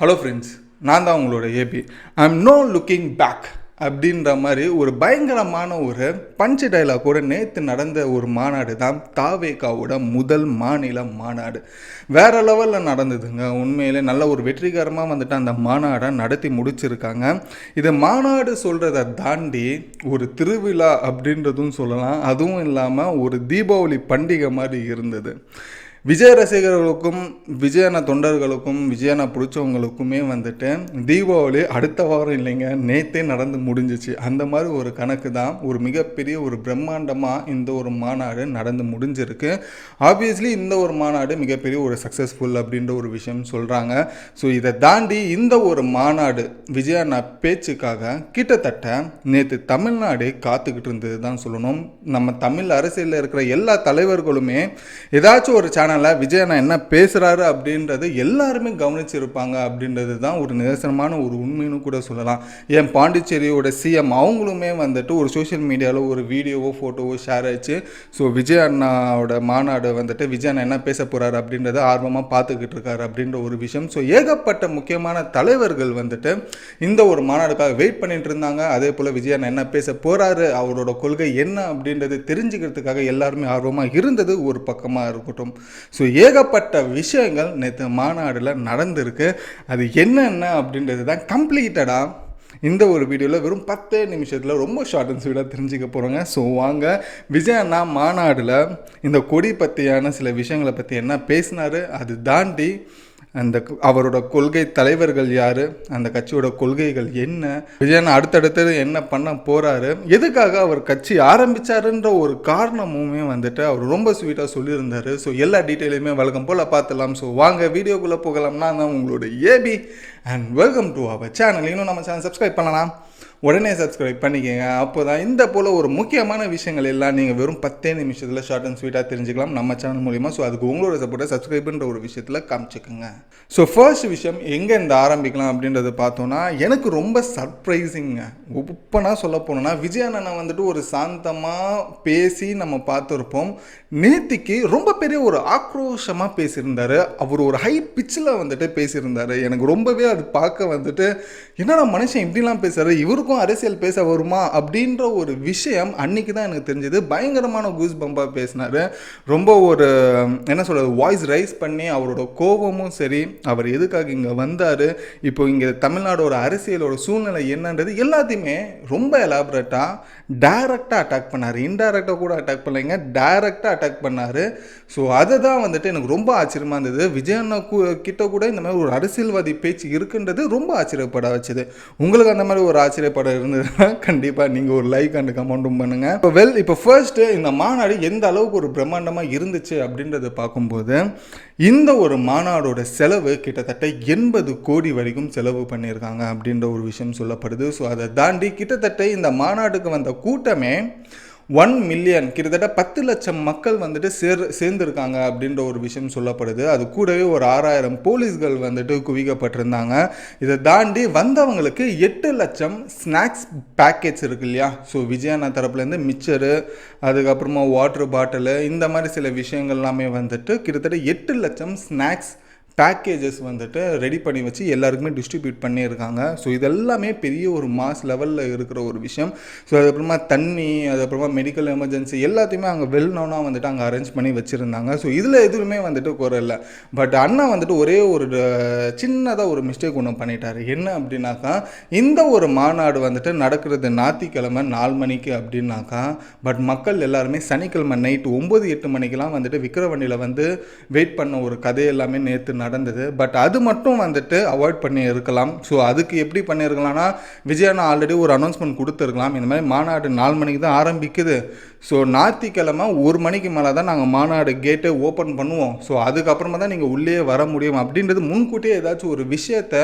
Hello friends, நான் தான் உங்களோட AB. I'm no looking back அப்படின்ற மாதிரி ஒரு பயங்கரமான ஒரு பஞ்சு டைலாக் கூட நேற்று நடந்த ஒரு மாநாடு தான் தாவேகாவோட முதல் மாநில மாநாடு. வேறு லெவலில் நடந்ததுங்க. உண்மையிலே நல்ல ஒரு வெற்றிகரமாக வந்துட்டு அந்த மாநாடை நடத்தி முடிச்சிருக்காங்க. இதை மாநாடு சொல்கிறத தாண்டி ஒரு திருவிழா அப்படின்றதும் சொல்லலாம். அதுவும் இல்லாமல் ஒரு தீபாவளி பண்டிகை மாதிரி இருந்தது. விஜய் ரசிகர்களுக்கும் விஜயண்ணா தொண்டர்களுக்கும் விஜயண்ணா பிடிச்சவங்களுக்குமே வந்துட்டு தீபாவளி அடுத்த வாரம் இல்லைங்க, நேற்றே நடந்து முடிஞ்சிச்சு. அந்த மாதிரி ஒரு கணக்கு தான். ஒரு மிகப்பெரிய ஒரு பிரம்மாண்டமாக இந்த ஒரு மாநாடு நடந்து முடிஞ்சிருக்கு. ஆப்வியஸ்லி இந்த ஒரு மாநாடு மிகப்பெரிய ஒரு சக்ஸஸ்ஃபுல் அப்படின்ற ஒரு விஷயம் சொல்கிறாங்க. ஸோ இதை தாண்டி இந்த ஒரு மாநாடு விஜயண்ணா பேச்சுக்காக கிட்டத்தட்ட நேற்று தமிழ்நாடே காத்துக்கிட்டு இருந்தது தான் சொல்லணும். நம்ம தமிழ் அரசியலில் இருக்கிற எல்லா தலைவர்களுமே ஏதாச்சும் ஒரு சேனல் விஜயண்ணா என்ன பேசுறாரு அப்படின்றது எல்லாருமே கவனிச்சிருப்பாங்க அப்படின்றது தான் ஒரு நிதர்சனமான ஒரு உண்மைன்னு கூட சொல்லலாம். ஏன் பாண்டிச்சேரியோட சிஎம் அவங்களுமே வந்துட்டு ஒரு சோஷியல் மீடியாவில் ஒரு வீடியோவோ ஃபோட்டோவோ ஷேர் ஆயிடுச்சு. ஸோ விஜயண்ணாவோட மாநாடு வந்துட்டு விஜயண்ணா என்ன பேச போகிறாரு அப்படின்றத ஆர்வமாக பார்த்துக்கிட்டு இருக்காரு அப்படின்ற ஒரு விஷயம். ஸோ ஏகப்பட்ட முக்கியமான தலைவர்கள் வந்துட்டு இந்த ஒரு மாநாடுக்காக வெயிட் பண்ணிட்டு இருந்தாங்க. அதே போல் விஜயண்ணா என்ன பேச போகிறாரு, அவரோட கொள்கை என்ன அப்படின்றது தெரிஞ்சுக்கிறதுக்காக எல்லாருமே ஆர்வமாக இருந்தது ஒரு பக்கமாக இருக்கட்டும். ஸோ ஏகப்பட்ட விஷயங்கள் நேற்று மாநாடில் நடந்திருக்கு. அது என்னென்ன அப்படின்றது தான் கம்ப்ளீட்டடாக இந்த ஒரு வீடியோவில் வெறும் 10 நிமிஷத்தில் ரொம்ப ஷார்ட் அண்ட் ஸ்வீட்டாக தெரிஞ்சுக்க போகிறோங்க. ஸோ வாங்க, விஜயண்ணா மாநாடில் இந்த கொடி பற்றியான சில விஷயங்களை பற்றி என்ன பேசினார், அது தாண்டி அந்த அவரோட கொள்கை தலைவர்கள் யார், அந்த கட்சியோட கொள்கைகள் என்ன, விஜயண்ணா அடுத்தடுத்து என்ன பண்ண போகிறாரு, எதுக்காக அவர் கட்சி ஆரம்பித்தாருன்ற ஒரு காரணமுமே வந்துட்டு அவர் ரொம்ப ஸ்வீட்டாக சொல்லியிருந்தார். ஸோ எல்லா டீட்டெயிலுமே வழக்கம் போல் பார்த்துலாம். ஸோ வாங்க வீடியோக்குள்ளே போகலாம்னா தான் உங்களோட AB and welcome to our channel. இன்னும் நம்ம சேனல் சப்ஸ்கிரைப் பண்ணலாம், உடனே சப்ஸ்கிரைப் பண்ணிக்கோங்க. அப்போ தான் இந்த போல் ஒரு முக்கியமான விஷயங்கள் எல்லாம் நீங்கள் வெறும் 10 நிமிஷத்தில் ஷார்ட் அண்ட் ஸ்வீட்டாக தெரிஞ்சுக்கலாம் நம்ம சேனல் மூலிமா. ஸோ அதுக்கு உங்களோட சப்போர்ட்டை சப்ஸ்கிரைப்ன்ற ஒரு விஷயத்தில் காமிச்சுக்குங்க. ஸோ ஃபர்ஸ்ட் விஷயம் எங்கே இந்த ஆரம்பிக்கலாம் அப்படின்றத பார்த்தோன்னா, எனக்கு ரொம்ப சர்ப்ரைசிங்க. ஓப்பனாக சொல்ல போனோன்னா விஜயண்ணா வந்துட்டு ஒரு சாந்தமாக பேசி நம்ம பார்த்துருப்போம். நேத்திக்கு ரொம்ப பெரிய ஒரு ஆக்ரோஷமாக பேசியிருந்தார். அவர் ஒரு ஹை பிச்சில் வந்துட்டு பேசியிருந்தார். எனக்கு ரொம்பவே அது பார்க்க வந்துட்டு என்னடா மனுஷன் இப்படிலாம் பேசுகிறாரு, இவருக்கும் அரசியல் பேச வருமா அப்படின்ற ஒரு விஷயம் அன்னைக்கு தான் எனக்கு தெரிஞ்சது. பயங்கரமான கூஸ் பம்பாக பேசினார். ரொம்ப ஒரு என்ன சொல்கிறது, வாய்ஸ் ரைஸ் பண்ணி அவரோட கோபமும் சரி, அவர் எதுக்காக இங்கே வந்தார், இப்போ இங்கே தமிழ்நாடோட அரசியலோட சூழ்நிலை என்னன்றது எல்லாத்தையுமே ரொம்ப எலாபரேட்டாக டைரக்டாக அட்டாக் பண்ணார். இன்டைரக்டாக கூட அட்டாக் பண்ணலைங்க, டைரக்டாக அட்டாக் பண்ணார். ஸோ அதை தான் வந்துட்டு எனக்கு ரொம்ப ஆச்சரியமாக இருந்தது. விஜயண்ணா கிட்ட கூட இந்த மாதிரி ஒரு அரசியல்வாதி பேச்சு இருக்குன்றது ரொம்ப ஆச்சரியப்பட வச்சுது. உங்களுக்கு அந்த மாதிரி ஒரு ஆச்சரியப்பட இருந்ததுன்னா கண்டிப்பாக நீங்கள் ஒரு லைக் அண்ட் கமெண்ட்டும் பண்ணுங்கள். இப்போ ஃபர்ஸ்ட்டு இந்த மாநாடு எந்த அளவுக்கு ஒரு பிரம்மாண்டமாக இருந்துச்சு அப்படின்றத பார்க்கும்போது, இந்த ஒரு மாநாடோட செலவு கிட்டத்தட்ட 80 கோடி வரைக்கும் செலவு பண்ணியிருக்காங்க அப்படின்ற ஒரு விஷயம் சொல்லப்படுது. ஸோ அதை தாண்டி கிட்டத்தட்ட இந்த மாநாட்டுக்கு வந்த கூட்டமே 1 மில்லியன், கிட்டத்தட்ட 10 லட்சம் மக்கள் வந்துட்டு சேர்ந்துருக்காங்க அப்படின்ற ஒரு விஷயம் சொல்லப்படுது. அது கூடவே ஒரு 6000 போலீஸ்கள் வந்துட்டு குவிக்கப்பட்டிருந்தாங்க. இதை தாண்டி வந்தவங்களுக்கு 8 லட்சம் ஸ்நாக்ஸ் பேக்கேஜ் இருக்கு இல்லையா. ஸோ விஜயண்ணா தரப்புலேருந்து மிச்சரு, அதுக்கப்புறமா வாட்டர் பாட்டிலு, இந்த மாதிரி சில விஷயங்கள் எல்லாமே வந்துட்டு கிட்டத்தட்ட 8 லட்சம் ஸ்நாக்ஸ் பேக்கேஜஸ் வந்துட்டு ரெடி பண்ணி வச்சு எல்லாருக்குமே டிஸ்ட்ரிபியூட் பண்ணியிருக்காங்க. ஸோ இதெல்லாமே பெரிய ஒரு மாஸ் லெவலில் இருக்கிற ஒரு விஷயம். ஸோ அதுக்கப்புறமா தண்ணி, அதுக்கப்புறமா மெடிக்கல் எமர்ஜென்சி எல்லாத்தையுமே அங்கே வெல்னோனாக வந்துட்டு அங்கே அரேஞ்ச் பண்ணி வச்சுருந்தாங்க. ஸோ இதில் எதுவுமே வந்துட்டு குறையில்லை. பட் அண்ணா வந்துட்டு ஒரே ஒரு சின்னதாக ஒரு மிஸ்டேக் ஒன்று பண்ணிட்டார். என்ன அப்படின்னாக்கா, இந்த ஒரு மாநாடு வந்துட்டு நடக்கிறது ஞாயிற்றுக்கிழமை 4 மணிக்கு அப்படின்னாக்கா, பட் மக்கள் எல்லாருமே சனிக்கிழமை நைட்டு 9-8 மணிக்கெலாம் வந்துட்டு விக்கிரவண்டியில் வந்து வெயிட் பண்ண ஒரு கதை எல்லாமே நேற்று நடந்தது. பட் அது மட்டும் வந்துட்டு அவாய்ட் பண்ணி இருக்கலாம். ஸோ அதுக்கு எப்படி பண்ணியிருக்கலாம்னா, விஜயண்ணா ஆல்ரெடி ஒரு அனௌன்ஸ்மெண்ட் கொடுத்துருக்கலாம், இந்த மாதிரி மாநாடு 4 மணிக்கு தான் ஆரம்பிக்குது, ஸோ ஞாயிற்றுக்கிழமை 1 மணிக்கு மேலே தான் நாங்கள் மாநாடு கேட்டே ஓப்பன் பண்ணுவோம், ஸோ அதுக்கப்புறமா தான் நீங்கள் உள்ளே வர முடியும் அப்படின்றது முன்கூட்டியே ஏதாச்சும் ஒரு விஷயத்தை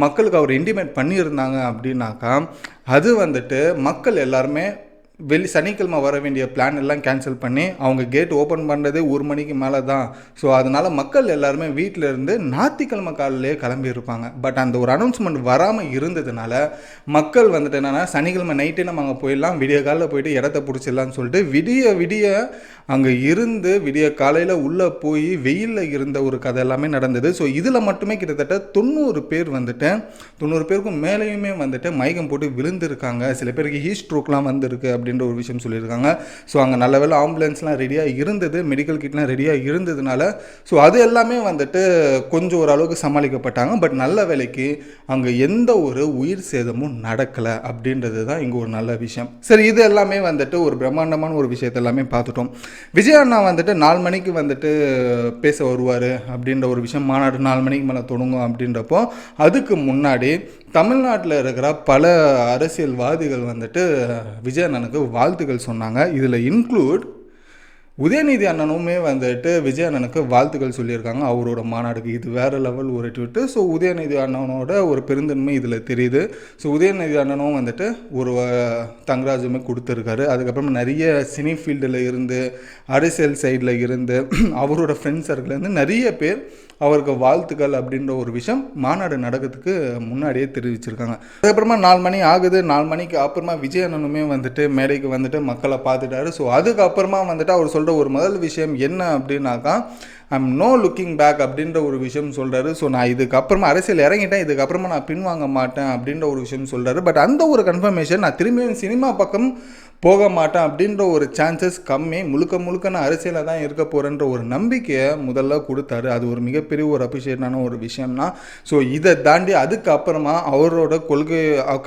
மக்களுக்கு அவர் இன்டிமேட் பண்ணியிருந்தாங்க அப்படின்னாக்கா, அது வந்துட்டு மக்கள் எல்லாருமே சனிக்கிழமை வர வேண்டிய பிளான் எல்லாம் கேன்சல் பண்ணி அவங்க கேட் ஓப்பன் பண்ணுறதே 1 மணிக்கு மேலே தான். ஸோ அதனால் மக்கள் எல்லாருமே வீட்டில் இருந்து ஞாயிற்றுக்கிழமை காலையிலே கிளம்பியிருப்பாங்க. பட் அந்த ஒரு அனௌன்ஸ்மெண்ட் வராமல் இருந்ததுனால மக்கள் வந்துட்டு என்னென்னா சனிக்கிழமை நைட்டே நம்ம அங்கே போயிடலாம், விடிய காலையில் போயிட்டு இடத்த பிடிச்சிடலான்னு சொல்லிட்டு விடிய அங்கே இருந்து விடிய காலையில் உள்ளே போய் வெயிலில் இருந்த ஒரு கதை எல்லாமே நடந்தது. ஸோ இதில் மட்டுமே கிட்டத்தட்ட 90 பேர் வந்துட்டு 90 பேருக்கும் மேலேயுமே வந்துட்டு மயக்கம் போட்டு விழுந்திருக்காங்க. சில பேருக்கு ஹீட் ஸ்ட்ரோக்லாம் வந்திருக்கு அப்படின்ற ஒரு விஷயம் சொல்லியிருக்காங்க. ஸோ அங்கே நல்ல வேளை ஆம்புலன்ஸ்லாம் ரெடியாக இருந்தது, மெடிக்கல் கிட்லாம் ரெடியாக இருந்ததுனால ஸோ அது எல்லாமே வந்துட்டு கொஞ்சம் ஓரளவுக்கு சமாளிக்கப்பட்டாங்க. பட் நல்ல வேலைக்கு அங்கே எந்த ஒரு உயிர் சேதமும் நடக்கலை அப்படின்றது தான் இங்கே ஒரு நல்ல விஷயம். சரி, இது எல்லாமே வந்துட்டு ஒரு பிரம்மாண்டமான ஒரு விஷயத்தை எல்லாமே பார்த்துட்டோம். விஜய் அண்ணா வந்துட்டு 4 மணிக்கு வந்துட்டு பேச வருவார் அப்படின்ற ஒரு விஷயம், மாநாடு 4 மணிக்கு மேலே தொடங்கும் அப்படின்றப்போ அதுக்கு முன்னாடி தமிழ்நாட்டில் இருக்கிற பல அரசியல்வாதிகள் வந்துட்டு விஜய் அண்ணனுக்கு வாழ்த்துக்கள் சொன்னாங்க. இதில் இன்க்ளூட் உதயநிதி அண்ணனுமே வந்துட்டு விஜய் அண்ணனுக்கு வாழ்த்துக்கள் சொல்லியிருக்காங்க அவரோட மாநாடுக்கு. இது வேறு லெவல் ஒரு ட்விட்டு. ஸோ உதயநிதி அண்ணனோட ஒரு பெருந்தன்மை இதில் தெரியுது. ஸோ உதயநிதி அண்ணனும் வந்துட்டு ஒரு தங்கராஜுமே கொடுத்துருக்காரு. அதுக்கப்புறம் நிறைய சினி ஃபீல்டில் இருந்து அரசியல் சைடில் இருந்து அவரோட ஃப்ரெண்ட்ஸ் சர்க்கிள்லேருந்து நிறைய பேர் அவருக்கு வாழ்த்துக்கள் அப்படின்ற ஒரு விஷயம் மாநாடு நடக்கிறதுக்கு முன்னாடியே தெரிவிச்சிருக்காங்க. அதுக்கப்புறமா 4 மணி ஆகுது. 4 மணிக்கு அப்புறமா விஜய் அண்ணனுமே வந்துட்டு மேடைக்கு வந்துட்டு மக்களை பார்த்துட்டாரு. ஸோ அதுக்கப்புறமா வந்துட்டு அவர் சொல்கிற ஒரு முதல் விஷயம் என்ன அப்படின்னாக்கா, ஐம் நோ லுக்கிங் பேக் அப்படின்ற ஒரு விஷயம் சொல்கிறாரு. ஸோ நான் இதுக்கப்புறமா அரசியல் இறங்கிட்டேன், இதுக்கப்புறமா நான் பின்வாங்க மாட்டேன் அப்படின்ற ஒரு விஷயம் சொல்கிறாரு. பட் அந்த ஒரு கன்ஃபர்மேஷன் நான் திரும்பியும் சினிமா பக்கம் போக மாட்டேன் அப்படின்ற ஒரு சான்சஸ் கம்மி, முழுக்க நான் அரசியலில் தான் இருக்க போகிறேன்ற ஒரு நம்பிக்கையை முதல்ல கொடுத்தாரு. அது ஒரு மிகப்பெரிய ஒரு அப்ரிஷியேட்டான ஒரு விஷயம்னா. ஸோ இதை தாண்டி அதுக்கப்புறமா அவரோட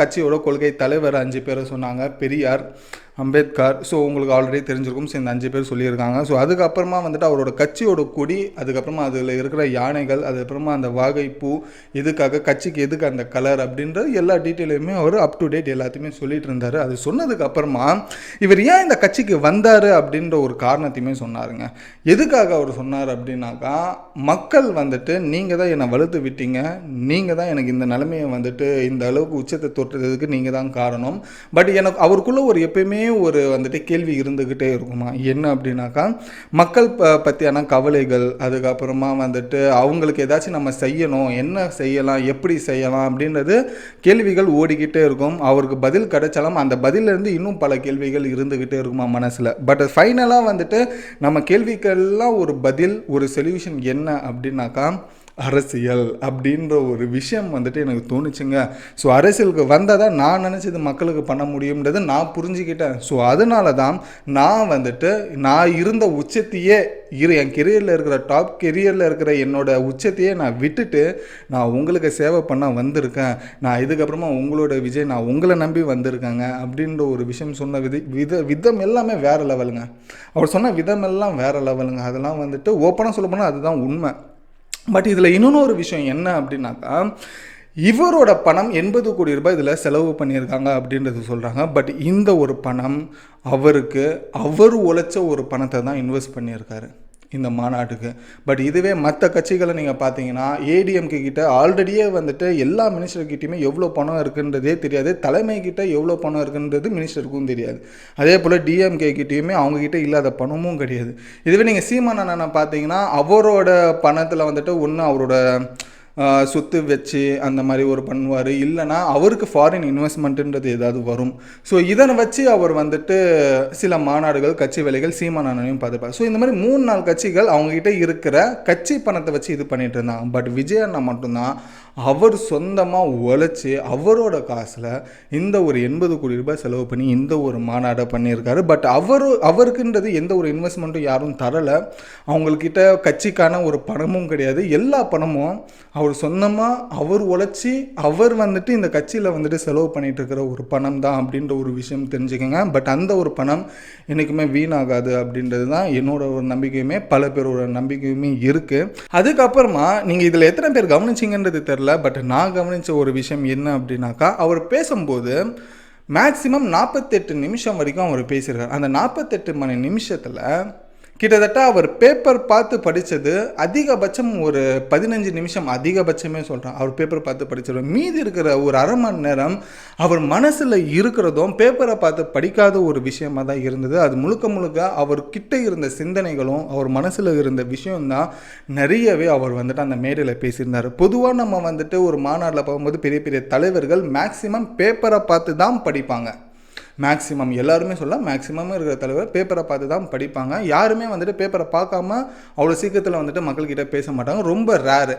கட்சியோட கொள்கை தலைவர் 5 பேரை சொன்னாங்க. பெரியார், அம்பேத்கர், ஸோ உங்களுக்கு ஆல்ரெடி தெரிஞ்சிருக்கும். ஸோ இந்த 5 பேர் சொல்லியிருக்காங்க. ஸோ அதுக்கப்புறமா வந்துட்டு அவரோட கட்சியோட கொடி, அதுக்கப்புறமா அதில் இருக்கிற யானைகள், அதுக்கப்புறமா அந்த வாகைப்பூ, இதுக்காக கட்சிக்கு எதுக்கு அந்த கலர் அப்படின்ற எல்லா டீட்டெயிலுமே அவர் அப் டு டேட் எல்லாத்தையுமே சொல்லிட்டு இருந்தார். அது சொன்னதுக்கப்புறமா இவர் ஏன் இந்த கட்சிக்கு வந்தார் அப்படின்ற ஒரு காரணத்தையுமே சொன்னாருங்க. எதுக்காக அவர் சொன்னார் அப்படின்னாக்கா, மக்கள் வந்துட்டு நீங்கள் தான் என்னை வலுத்து விட்டீங்க, நீங்கள் தான் எனக்கு இந்த நிலைமையை வந்துட்டு இந்த அளவுக்கு உச்சத்தை தொட்டுறதுக்கு நீங்கள் தான் காரணம். பட் எனக்கு அவருக்குள்ளே ஒரு எப்பயுமே ஒரு வந்துட்டு கேள்வி இருந்துக்கிட்டே இருக்குமா, என்ன அப்படின்னாக்கா மக்கள் பற்றியான கவலைகள், அதுக்கப்புறமா வந்துட்டு அவங்களுக்கு ஏதாச்சும் நம்ம செய்யணும், என்ன செய்யலாம், எப்படி செய்யலாம் அப்படின்றது கேள்விகள் ஓடிக்கிட்டே இருக்கும். அவருக்கு பதில் கிடைச்சாலும் அந்த பதிலிருந்து இன்னும் பல கேள்விகள் இருந்துக்கிட்டே இருக்குமா மனசில். பட் ஃபைனலாக வந்துட்டு நம்ம கேள்விக்கெல்லாம் ஒரு பதில், ஒரு சொல்யூஷன் என்ன அப்படின்னாக்கா அரசியல் அப்படின்ற ஒரு விஷயம் வந்துட்டு எனக்கு தோணுச்சுங்க. ஸோ அரசியலுக்கு வந்தால் தான் நான் நினச்சது மக்களுக்கு பண்ண முடியும்ன்றது நான் புரிஞ்சுக்கிட்டேன். ஸோ அதனால தான் நான் வந்துட்டு நான் இருந்த உச்சத்தையே என் கெரியரில் இருக்கிற டாப் கெரியரில் இருக்கிற என்னோட உச்சத்தையே நான் விட்டுட்டு நான் உங்களுக்கு சேவை பண்ண வந்திருக்கேன். நான் இதுக்கப்புறமா உங்களோட விஜய், நான் உங்களை நம்பி வந்திருக்கேங்க அப்படின்ற ஒரு விஷயம் சொன்ன விதம் எல்லாமே வேறு லெவலுங்க. அவர் சொன்ன விதம் எல்லாம் வேறு லெவலுங்க. அதெல்லாம் வந்துட்டு ஓப்பனாக சொல்ல போனால் அதுதான் உண்மை. பட் இதில் இன்னொன்று ஒரு விஷயம் என்ன அப்படின்னாக்கா, இவரோட பணம் 80 கோடி ரூபாய் இதில் செலவு பண்ணியிருக்காங்க அப்படின்றது சொல்கிறாங்க. பட் இந்த ஒரு பணம் அவர் உழைச்ச ஒரு பணத்தை தான் இன்வெஸ்ட் பண்ணியிருக்காரு இந்த மாநாட்டுக்கு. பட் இதுவே மற்ற கட்சிகளை நீங்கள் பார்த்தீங்கன்னா, ஏடிஎம்கே கிட்ட ஆல்ரெடியே வந்துட்டு எல்லா மினிஸ்டர்கிட்டையுமே எவ்வளோ பணம் இருக்குன்றதே தெரியாது, தலைமைக்கிட்ட எவ்வளோ பணம் இருக்குன்றது மினிஸ்டருக்கும் தெரியாது. அதே போல் டிஎம்கே கிட்டேயுமே அவங்கக்கிட்ட இல்லாத பணமும் கிடையாது. இதுவே நீங்கள் சீமான் அண்ணனை பார்த்தீங்கன்னா, அவரோட பணத்தில் வந்துட்டு ஒன்று அவரோட சொத்து வச்சு அந்த மாதிரி ஒரு பண்ணுவார், இல்லைனா அவருக்கு ஃபாரின் இன்வெஸ்ட்மெண்ட்டுன்றது ஏதாவது வரும். ஸோ இதனை வச்சு அவர் வந்துட்டு சில மாநாடுகள், கட்சி வேலைகள் சீமான் அண்ணனையும் பார்த்துப்பார். ஸோ இந்த மாதிரி 3-4 கட்சிகள் அவங்ககிட்ட இருக்கிற கட்சி பணத்தை வச்சு இது பண்ணிட்டு இருந்தாங்க. பட் விஜய் அண்ணா மட்டும்தான் அவர் சொந்தமாக உழைச்சி அவரோட காசில் இந்த ஒரு 80 கோடி ரூபாய் செலவு பண்ணி இந்த ஒரு மாநாடை பண்ணியிருக்காரு. பட் அவருக்குன்றது எந்த ஒரு இன்வெஸ்ட்மெண்ட்டும் யாரும் தரலை. அவங்கக்கிட்ட கட்சிக்கான ஒரு பணமும் கிடையாது. எல்லா பணமும் அவர் சொந்தமாக அவர் உழைச்சி அவர் வந்துட்டு இந்த கட்சியில் வந்துட்டு செலவு பண்ணிகிட்டு இருக்கிற ஒரு பணம் தான் அப்படின்ற ஒரு விஷயம் தெரிஞ்சுக்கோங்க. பட் அந்த ஒரு பணம் என்றைக்குமே வீணாகாது அப்படின்றது தான் என்னோட ஒரு நம்பிக்கையுமே பல பேரோட நம்பிக்கையுமே இருக்குது. அதுக்கப்புறமா நீங்கள் இதில் எத்தனை பேர் கவனிச்சிங்கன்றது தெரில. பட் நான் கவனித்த ஒரு விஷயம் என்ன அப்படின்னாக்கா, அவர் பேசும்போது மேக்ஸிமம் 48 நிமிஷம் வரைக்கும் அவர் பேசியிருக்கார். அந்த 48 மணி நிமிஷத்தில் கிட்டத்தட்ட அவர் பேப்பர் பார்த்து படித்தது அதிகபட்சம் ஒரு 15 நிமிஷம், அதிகபட்சமே சொல்கிறேன். அவர் பேப்பர் பார்த்து படிச்சிருவார். மீதி இருக்கிற ஒரு அரை மணி நேரம் அவர் மனசில் இருக்கிறதும் பேப்பரை பார்த்து படிக்காத ஒரு விஷயமாக தான் இருந்தது. அது முழுக்க முழுக்க அவர்கிட்ட இருந்த சிந்தனைகளும் அவர் மனசில் இருந்த விஷயம்தான் நிறையவே அவர் வந்துட்டு அந்த மேடையில் பேசியிருந்தார். பொதுவாக நம்ம வந்துட்டு ஒரு மாநாட்டில் போகும்போது பெரிய பெரிய தலைவர்கள் மேக்சிமம் பேப்பரை பார்த்து தான் படிப்பாங்க. மேக்ஸிமம் எல்லாருமே சொல்லலாம், மேக்ஸிமம் இருக்கிற தலைவர் பேப்பரை பார்த்து தான் படிப்பாங்க. யாருமே வந்துட்டு பேப்பரை பார்க்காம அவ்வளோ சீக்கிரத்தில் வந்துட்டு மக்கள்கிட்ட பேச மாட்டாங்க, ரொம்ப ரேரு.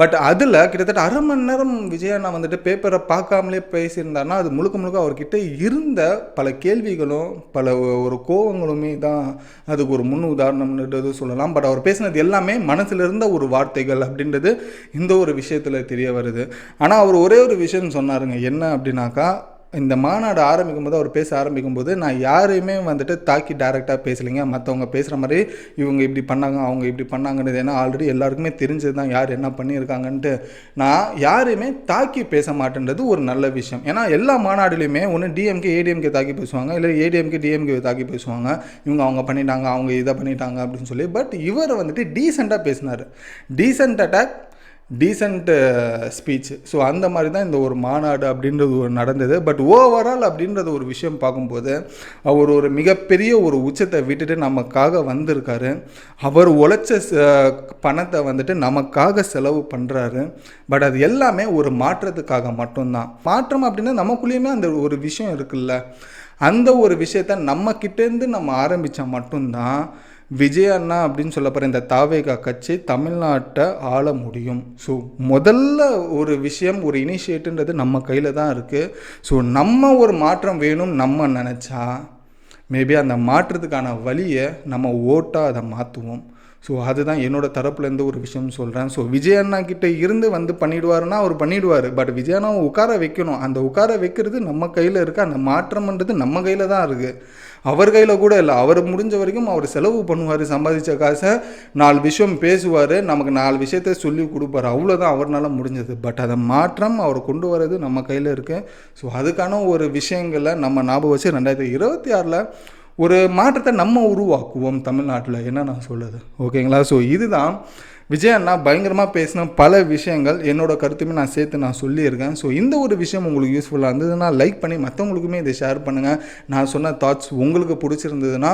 பட் அதில் கிட்டத்தட்ட அரை மணி நேரம் விஜயண்ணா வந்துட்டு பேப்பரை பார்க்காமலே பேசியிருந்தாருன்னா அது முழுக்க முழுக்க அவர்கிட்ட இருந்த பல கேள்விகளும் பல ஒரு கோவங்களுமே தான் அதுக்கு ஒரு முன் உதாரணம்ன்றது சொல்லலாம். பட் அவர் பேசினது எல்லாமே மனசில் இருந்த ஒரு வார்த்தைகள் அப்படின்றது இந்த ஒரு விஷயத்தில் தெரிய வருது. ஆனால் அவர் ஒரே ஒரு விஷயம் சொன்னாருங்க, என்ன அப்படின்னாக்கா, இந்த மாநாடு ஆரம்பிக்கும் போது அவர் பேச ஆரம்பிக்கும்போது நான் யாரையுமே வந்துட்டு தாக்கி டைரெக்டாக பேசலைங்க. மற்றவங்க பேசுகிற மாதிரி இவங்க இப்படி பண்ணாங்க அவங்க இப்படி பண்ணாங்கன்றது ஏன்னா ஆல்ரெடி எல்லாருக்குமே தெரிஞ்சது தான் யார் என்ன பண்ணியிருக்காங்கன்ட்டு. நான் யாரையுமே தாக்கி பேச மாட்டேன்றது ஒரு நல்ல விஷயம். ஏன்னா எல்லா மாநாடுலையுமே ஒன்று டிஎம்கே ஏடிஎம்கே தாக்கி பேசுவாங்க, இல்லை ஏடிஎம்கே டிஎம்கே தாக்கி பேசுவாங்க. இவங்க அவங்க பண்ணிட்டாங்க அவங்க இதை பண்ணிட்டாங்க அப்படின்னு சொல்லி. பட் இவரை வந்துட்டு டீசெண்டாக பேசினார். Decent attack, decent speech. So அந்த மாதிரி தான் இந்த ஒரு மாநாடு அப்படின்றது ஒரு நடந்தது. பட் ஓவரால் அப்படின்றது ஒரு விஷயம் பார்க்கும்போது அவர் ஒரு மிகப்பெரிய ஒரு உச்சத்தை விட்டுட்டு நமக்காக வந்திருக்காரு. அவர் உழைச்ச பணத்தை வந்துட்டு நமக்காக செலவு பண்ணுறாரு. பட் அது எல்லாமே ஒரு மாற்றத்துக்காக மட்டும்தான். மாற்றம் அப்படின்னா நமக்குள்ளேயுமே அந்த ஒரு விஷயம் இருக்குல்ல, அந்த ஒரு விஷயத்த நம்மக்கிட்டேருந்து நம்ம ஆரம்பித்தா மட்டும்தான் விஜய் அண்ணா அப்படின்னு சொல்லப்படுற இந்த தாவேகா கட்சி தமிழ்நாட்டை ஆள முடியும். ஸோ முதல்ல ஒரு விஷயம், ஒரு இனிஷியேட்டுன்றது நம்ம கையில் தான் இருக்குது. ஸோ நம்ம ஒரு மாற்றம் வேணும் நம்ம நினச்சா மேபி அந்த மாற்றத்துக்கான வழியை நம்ம ஓட்டாக அதை மாற்றுவோம். ஸோ அதுதான் என்னோடய தரப்புலேருந்து ஒரு விஷயம் சொல்கிறேன். ஸோ விஜய் அண்ணா கிட்டே இருந்து வந்து பண்ணிவிடுவாருன்னா அவர் பண்ணிவிடுவார். பட் விஜய் அண்ணாவை உட்கார வைக்கணும். அந்த உட்கார வைக்கிறது நம்ம கையில் இருக்குது. அந்த மாற்றம்ன்றது நம்ம கையில் தான் இருக்குது, அவர் கையில் கூட இல்லை. அவர் முடிஞ்ச வரைக்கும் அவர் செலவு பண்ணுவார், சம்பாதிச்ச காசை 4 விஷயம் பேசுவார், நமக்கு 4 விஷயத்த சொல்லி கொடுப்பார், அவ்வளோதான் அவரால் முடிஞ்சது. பட் அதை மாற்றம் அவர் கொண்டு வர்றது நம்ம கையில் இருக்குது. ஸோ அதுக்கான ஒரு விஷயங்களை நம்ம ஞாபகம் வச்சு 2026 ஒரு மாற்றத்தை நம்ம உருவாக்குவோம் தமிழ்நாட்டில், என்ன நான் சொல்லுது, ஓகேங்களா? ஸோ இதுதான் விஜய் அண்ணா பயங்கரமாக பேசின பல விஷயங்கள், என்னோட கருத்துமே நான் சேர்த்து நான் சொல்லியிருக்கேன். ஸோ இந்த ஒரு விஷயம் உங்களுக்கு யூஸ்ஃபுல்லாக இருந்ததுன்னா லைக் பண்ணி மற்றவங்களுக்குமே இதை ஷேர் பண்ணுங்கள். நான் சொன்ன தாட்ஸ் உங்களுக்கு பிடிச்சிருந்ததுன்னா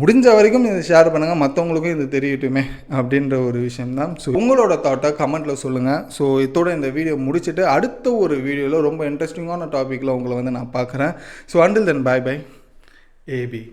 முடிஞ்ச வரைக்கும் இதை ஷேர் பண்ணுங்கள், மற்றவங்களுக்கும் இது தெரியட்டுமே அப்படின்ற ஒரு விஷயம்தான். ஸோ உங்களோட தாட்டை கமெண்ட்டில் சொல்லுங்கள். ஸோ இதோட இந்த வீடியோ முடிச்சுட்டு அடுத்த ஒரு வீடியோவில் ரொம்ப இன்ட்ரெஸ்டிங்கான டாப்பிக்கில் உங்களை வந்து நான் பார்க்குறேன். So until then, bye bye, AB.